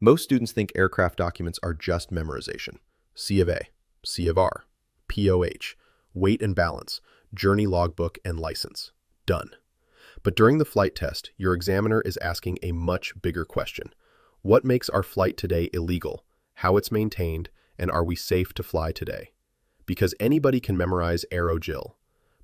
Most students think aircraft documents are just memorization. C of A, C of R, POH, weight and balance, journey logbook, and license. Done. But during the flight test, your examiner is asking a much bigger question. What makes our flight today illegal? How it's maintained? And are we safe to fly today? Because anybody can memorize AROWJIL,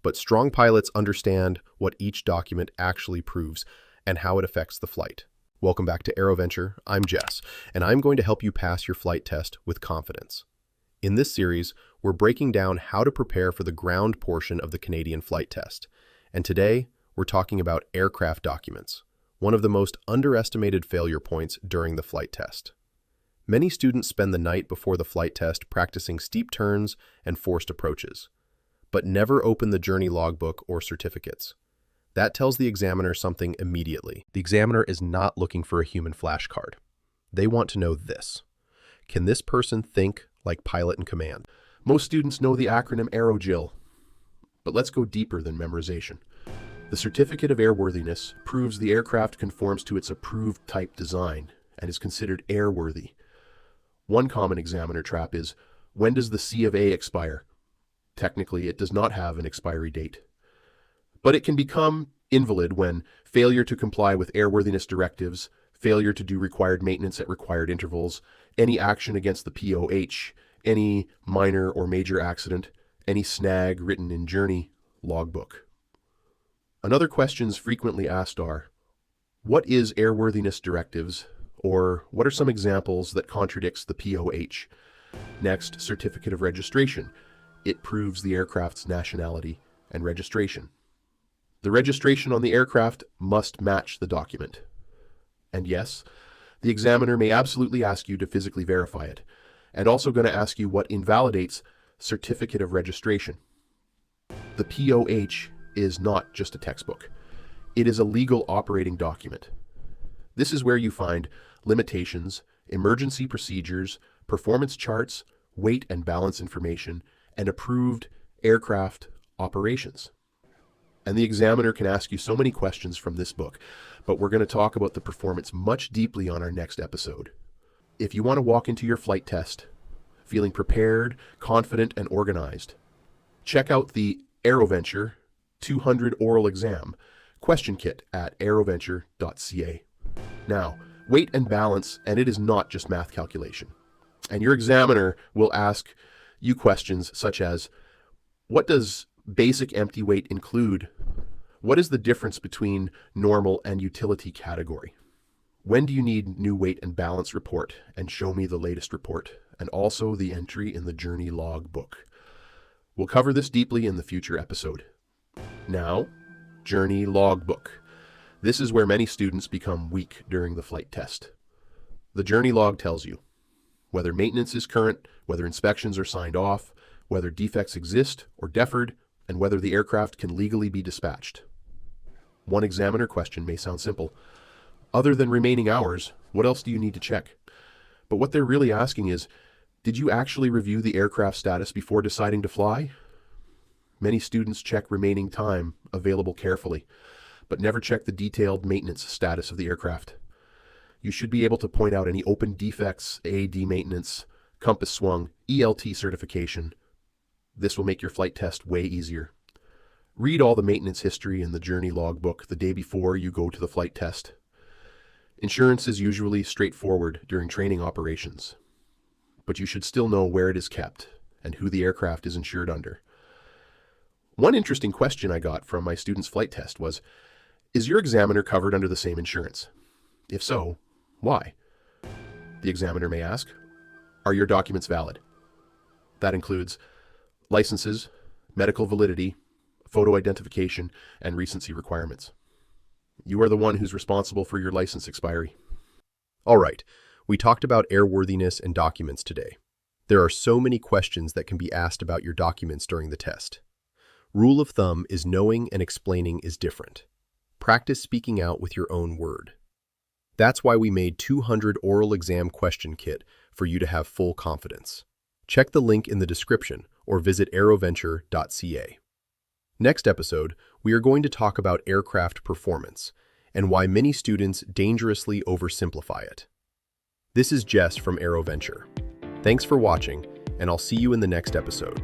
but strong pilots understand what each document actually proves and how it affects the flight. Welcome back to AeroVenture. I'm Jess, and I'm going to help you pass your flight test with confidence. In this series, we're breaking down how to prepare for the ground portion of the Canadian flight test. And today, we're talking about aircraft documents, one of the most underestimated failure points during the flight test. Many students spend the night before the flight test practicing steep turns and forced approaches, but never open the journey logbook or certificates. That tells the examiner something immediately. The examiner is not looking for a human flashcard. They want to know this. Can this person think like pilot in command? Most students know the acronym AROWJIL, but let's go deeper than memorization. The Certificate of Airworthiness proves the aircraft conforms to its approved type design and is considered airworthy. One common examiner trap is, when does the C of A expire? Technically, it does not have an expiry date. But it can become invalid when failure to comply with airworthiness directives, failure to do required maintenance at required intervals, any action against the POH, any minor or major accident, any snag written in journey logbook. Another questions frequently asked are, what is airworthiness directives, or what are some examples that contradicts the POH? Next, certificate of registration. It proves the aircraft's nationality and registration. The registration on the aircraft must match the document. And yes, the examiner may absolutely ask you to physically verify it, and also going to ask you what invalidates certificate of registration. The POH is not just a textbook. It is a legal operating document. This is where you find limitations, emergency procedures, performance charts, weight and balance information, and approved aircraft operations. And the examiner can ask you so many questions from this book, but we're going to talk about the performance much deeply on our next episode. If you want to walk into your flight test feeling prepared, confident, and organized, check out the AeroVenture 200 Oral Exam Question Kit at aeroventure.ca. Now, weight and balance, and it is not just math calculation. And your examiner will ask you questions such as, what does basic empty weight include? What is the difference between normal and utility category? When do you need new weight and balance report? And show me the latest report, and also the entry in the journey log book. We'll cover this deeply in the future episode. Now, journey logbook. This is where many students become weak during the flight test. The journey log tells you whether maintenance is current, whether inspections are signed off, whether defects exist or deferred, and whether the aircraft can legally be dispatched. One examiner question may sound simple. Other than remaining hours, what else do you need to check? But what they're really asking is, did you actually review the aircraft status before deciding to fly? Many students check remaining time available carefully, but never check the detailed maintenance status of the aircraft. You should be able to point out any open defects, AAD maintenance, compass swung, ELT certification. This will make your flight test way easier. Read all the maintenance history in the journey logbook the day before you go to the flight test. Insurance is usually straightforward during training operations, but you should still know where it is kept and who the aircraft is insured under. One interesting question I got from my student's flight test was, is your examiner covered under the same insurance? If so, why? The examiner may ask, are your documents valid? That includes licenses, medical validity, photo identification, and recency requirements. You are the one who's responsible for your license expiry. All right, we talked about airworthiness and documents today. There are so many questions that can be asked about your documents during the test. Rule of thumb is knowing and explaining is different. Practice speaking out with your own word. That's why we made 200 Oral Exam Question Kit for you to have full confidence. Check the link in the description or visit aeroventure.ca. Next episode, we are going to talk about aircraft performance and why many students dangerously oversimplify it. This is Jess from AeroVenture. Thanks for watching, and I'll see you in the next episode.